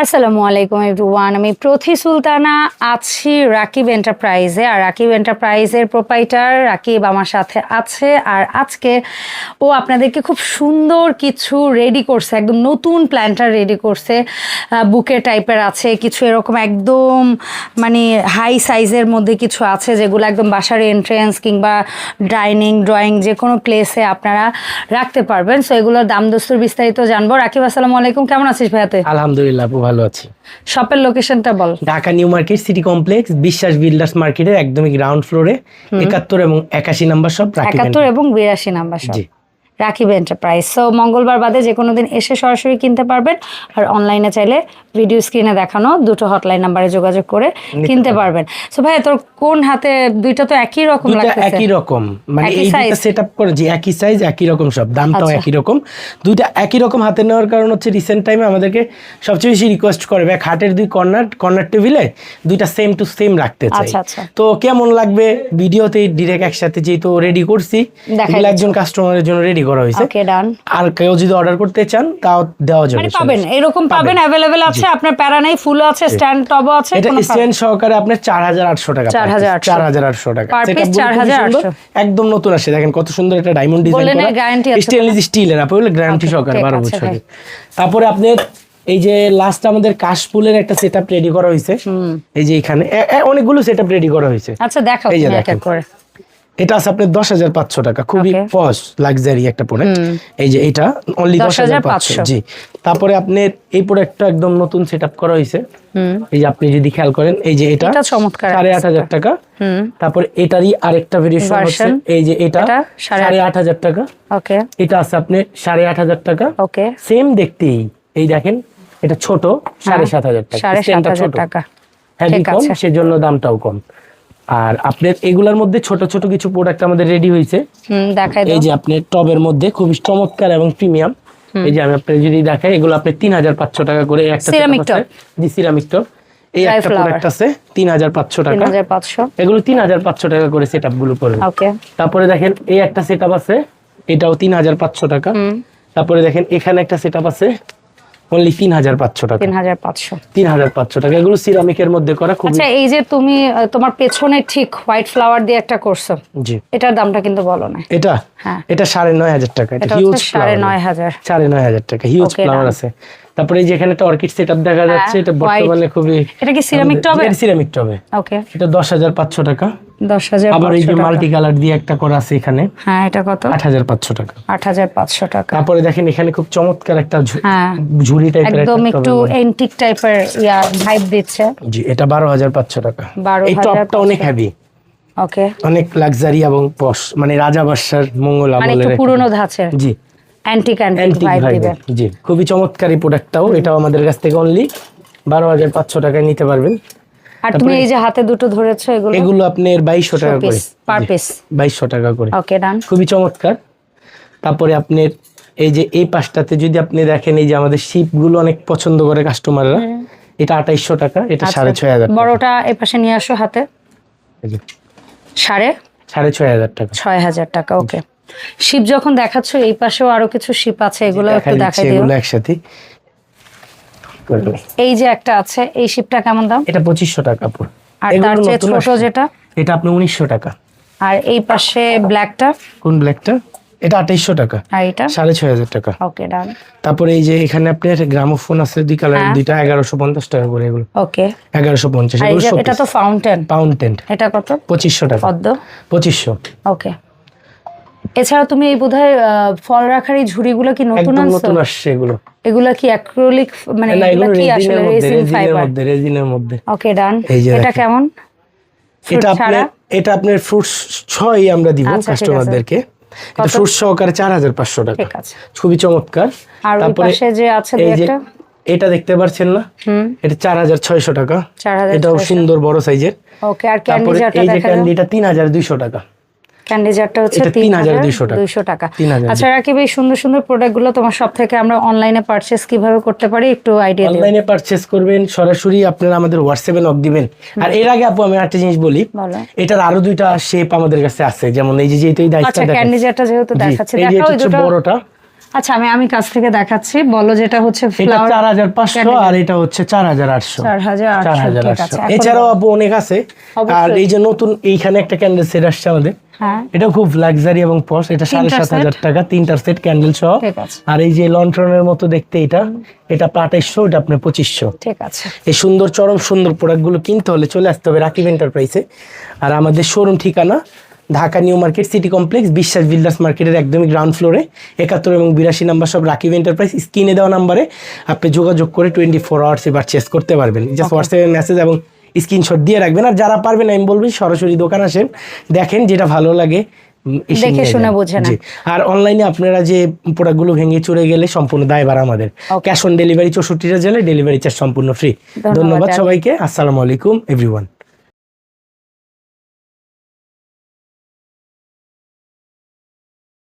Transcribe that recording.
আসসালামু আলাইকুম এভরিওয়ান, আমি প্রথি সুলতানা আছি রাকিব এন্টারপ্রাইজে। আর রাকিব এন্টারপ্রাইজের প্রোপাইটার রাকিব আমার সাথে আছে। আর আজকে ও আপনাদেরকে খুব সুন্দর কিছু রেডি করছে, একদম নতুন প্ল্যান্টার রেডি করছে। বুকে টাইপের আছে কিছু, এরকম একদম মানে হাই সাইজের মধ্যে কিছু আছে যেগুলো একদম বাসার এন্ট্রেন্স কিংবা ডাইনিং ড্রয়িং যে কোনো প্লেসে আপনারা রাখতে পারবেন। সো এগুলোর দাম দস্তুর বিস্তারিত জানবো। রাকিব আসসালামু আলাইকুম, কেমন আছিস ভাইয়া তুই? আলহামদুলিল্লাহ, ভালো আছি। শপের লোকেশনটা বল। Dhaka new market city complex, Biswas builders মার্কেটের একদমই গ্রাউন্ড ফ্লোরে 71 এবং 81 নাম্বার শপ। 71 এবং 82 number shop Rakib enterprise. So মঙ্গলবার বাদে যে কোনো দিন এসে সরাসরি কিনতে পারবেন, আর অনলাইনে চাইলে ভিডিও স্ক্রিনে দেখানো দুটো হটলাইন নাম্বারে যোগাযোগ করে কিনতে পারবেন। সো ভাই তোর কোন হাতে? দুইটা তো একই রকম লাগতেছে। একই রকম, মানে এই দুটো সেটআপ করে যে একই সাইজ একই রকম, সব দামটাও একই রকম। দুইটা একই রকম হাতে নেওয়ার কারণ হচ্ছে রিসেন্ট টাইমে আমাদেরকে সবচেয়ে বেশি রিকোয়েস্ট করে ভাই খাটের দুই কর্নার টেবিলে দুইটা সেম টু সেম রাখতে চাই। তো কেমন লাগবে ভিডিওতে ডিরেক্ট একসাথে যেহেতু রেডি করছি, এগুলো একজন কাস্টমারের জন্য রেডি করা হয়েছে। আর কেউ যদি অর্ডার করতে চান তাও দেওয়া যাবে, পাবেন, এরকম পাবেন, अवेलेबल আছে। আপনার প্যারা নাই, ফুল আছে, স্ট্যান্ড টব আছে। এটা স্ট্যান্ড সহকারে আপনার 4800 টাকা, 4800 টাকা সেটা 4800 একদম নতুন আসে। দেখেন কত সুন্দর এটা ডায়মন্ড ডিজাইন করা, স্টেনলেস স্টিলের, আপনি গ্যারান্টি সহকারে 12 বছরের। তারপরে আপনার এই যে লাস্ট আমাদের কাশফুলের একটা সেটআপ রেডি করা হয়েছে। এই যে এখানে অনেকগুলো সেটআপ রেডি করা হয়েছে। আচ্ছা দেখাও, এই যে দেখেন এটা আছে আপনার 10500 টাকা, খুবই পশ লাক্সারি একটা প্রোডাক্ট। এই যে এটা অনলি 10500। জি, তারপরে আপনার এই প্রোডাক্টটা একদম নতুন সেটআপ করা হয়েছে। এই যে আপনি যদি খেয়াল করেন, এই যে এটা 8500 টাকা। তারপরে এটারই আরেকটা ভেরিয়েশন হচ্ছে এই যে এটা 8500 টাকা। ওকে, এটা আছে আপনি 8500 টাকা। ওকে, সেম দেখতেই। এই দেখেন এটা ছোট 7500 টাকা, স্ট্যান্ডটা ছোট, হেভি কম, সেজন্য দামটাও কম। আর আপনার এগুলোর মধ্যে ছোট ছোট কিছু প্রোডাক্ট আমাদের রেডি হয়েছে। এই যে আপনার টবের মধ্যে খুবই চমৎকার এবং প্রিমিয়াম। এই যে আমি আপনাকে যদি দেখাই, এগুলো আপনি 3500 টাকা করে একটা সিরামিক টব। জি, সিরামিক টব। এই একটা প্রোডাক্ট আছে 3500 টাকা। এগুলো 3500 টাকা করে সেটআপ গুলো পড়বে। তারপরে দেখেন এই একটা সেটআপ আছে, এটাও 3500 টাকা। তারপরে দেখেন এখানে একটা সেটআপ আছে অনলি 3500 টাকা। 3500 টাকা। এগুলো সিরামিকের মধ্যে করা। খুব আচ্ছা, এই যে তুমি তোমার পেছনে ঠিক হোয়াইট ফ্লাওয়ার দিয়ে একটা করছো, জি, এটার দামটা কিন্তু বলো না। এটা এটা 9500 টাকা। এটা হিউজ 9500 টাকা, হিউজ ফ্লাওয়ার আছে। তারপরে এই যে এখানে একটা অর্কিড সেটআপ দেখা যাচ্ছে, এটা বর্তমানে খুবই। এটা কি সিরামিক টবে? এটা সিরামিক টবে। ওকে, এটা 10500 টাকা। 10500। আবার এই যে মাল্টি কালার দিয়ে একটা করা আছে এখানে। হ্যাঁ, এটা কত? 8500 টাকা। 8500 টাকা। তারপরে দেখেন এখানে খুব চমৎকার একটা ঝুড়ি টাইপের, একদম একটু এন্টিক টাইপের ভাইব দিচ্ছে। জি, এটা 12500 টাকা। এই টপটা অনেক হেভি। ওকে, অনেক লাক্সারি এবং পশ, মানে রাজা বাদশার মঙ্গল আমলের, মানে একটু পুরনো ধাঁচের। জি, অ্যান্টিক ভাইব দিবে। জি, খুবই চমৎকার এই প্রোডাক্টটাও। এটাও আমাদের কাছ থেকে অনলি 12500 টাকায় নিতে পারবেন। আর তুমি এই যে হাতে দুটো ধরেছো, এগুলো আপনার 2200 টাকা করে পার পিস। 2200 টাকা করে। ওকে, ডান। খুবই চমৎকার। তারপরে আপনার এই যে এই পাশটাতে যদি আপনি দেখেন, এই যে আমাদের শিপ গুলো অনেক পছন্দ করে কাস্টমাররা। এটা 2800 টাকা। এটা 6500 টাকা। বড়টা এই পাশে নিয়ে আসো হাতে। 6500 টাকা। 6000 টাকা। ওকে, শিপ যখন দেখাচ্ছ, এই পাশেও আরো কিছু শিপ আছে, এগুলো একটু দেখাই দিও। এগুলো একসাথে। এই যে একটা আছে, এই শিপটা কেমন দাম? এটা 2500 টাকা। আর তার চেয়ে ছোট যেটা, এটা আপনি 1900 টাকা। আর এই পাশে ব্ল্যাকটা, কোন ব্ল্যাকটা? এটা 2800 টাকা। আর এটা 6500 টাকা। ওকে, ডান। তারপরে এই যে এখানে আপনার গ্রামোফোন আছে দুই কালারের, দুইটা 1150 টাকা করে এগুলো। ওকে, 1150। এগুলো এটা তো ফাউন্টেন। এটা কত? 2500 টাকা। কত? 2500। ওকে। এছাড়া তুমি এই বোধহয় ফল রাখার এই ঝুড়িগুলো কি নতুন আনছো? নতুন আসছে এগুলো। এগুলো কি অ্যাক্রিলিক, মানে এগুলো কি আসলে রেজিনের মধ্যে? ওকে, ডান। এটা কেমন? এটা আপনার ফ্রুটস 6 আমরা দিব কাস্টমারদেরকে। এটা ফ্রুট সহকারে 4500 টাকা। ঠিক আছে, খুবই চমৎকার। আর ওই পাশে যে আছে একটা, এটা দেখতে পাচ্ছেন না? এটা 4600 টাকা। এটাও সুন্দর বড় সাইজের। ওকে, আর ক্যান্ডি জারটা দেখা যাচ্ছে, এই যে ক্যান্ডিটা 3200 টাকা। ক্যান্ডি জারটা হচ্ছে 3200 টাকা। আচ্ছা রাকিব, এই সুন্দর সুন্দর প্রোডাক্টগুলো তোমার সব থেকে আমরা অনলাইনে পারচেজ কিভাবে করতে পারি একটু আইডিয়া দিও। অনলাইনে পারচেজ করবেন সরাসরি, আপনারা আমাদের হোয়াটসঅ্যাপে নক দিবেন। আর এর আগে আপু আমি একটা জিনিস বলি, এটার আরো দুইটা শেপ আমাদের কাছে আছে, যেমন এই যে যেহেতু এই দাইসটা দেখেন। আচ্ছা, ক্যান্ডি জারটা যেহেতু দেখাচ্ছে, দেখাও এই দুটো। বড়টা আচ্ছা আমি কাছ থেকে দেখাচ্ছি, বলো যেটা হচ্ছে এটা ফ্লাওয়ার 4500 আর এটা হচ্ছে 4800। 4800 ঠিক আছে। এছাড়াও আপু অনেক আছে। আর এই যে নতুন এইখানে একটা ক্যান্ডেল সেট আসছে আমাদের, হ্যাঁ এটা খুব লাক্সারি এবং পশ, এটা 7500 টাকা, 3টা সেট ক্যান্ডেল সহ। ঠিক আছে। আর এই যে লন্ঠনের মতো দেখতে এটা 2800, এটা আপনার 2500। ঠিক আছে। এই সুন্দর চরম সুন্দর প্রোডাক্টগুলো কিনতে হলে চলে আসতে হবে রাকিব এন্টারপ্রাইজে। আর আমাদের শোরুম ঠিকানা Dhaka new market city complex, Biswas builders মার্কেটের একদমই গ্রাউন্ড ফ্লোরে, 71 এবং 82 নাম্বার সব রাকিব এন্টারপ্রাইজ। স্ক্রিনে দেওয়া নাম্বারে আপনি যোগাযোগ করে 24 আওয়ার্সে পারচেস করতে পারবেন। জাস্ট হোয়াটসঅ্যাপে মেসেজ এবং স্ক্রিনশট দিয়ে রাখবেন। আর যারা পারবেন আমি বলবো সরাসরি দোকান আসেন, দেখেন যেটা ভালো লাগে দেখে শুনে বুঝে না। আর অনলাইনে আপনারা যে প্রোডাক্টগুলো ভেঙে চুরে গেলে সম্পূর্ণ দায়ভার আমাদের। ক্যাশ অন ডেলিভারি 64টা জেলায়, ডেলিভারি চার্জ সম্পূর্ণ ফ্রি। ধন্যবাদ সবাইকে। আসসালামু আলাইকুম এভরিওয়ান।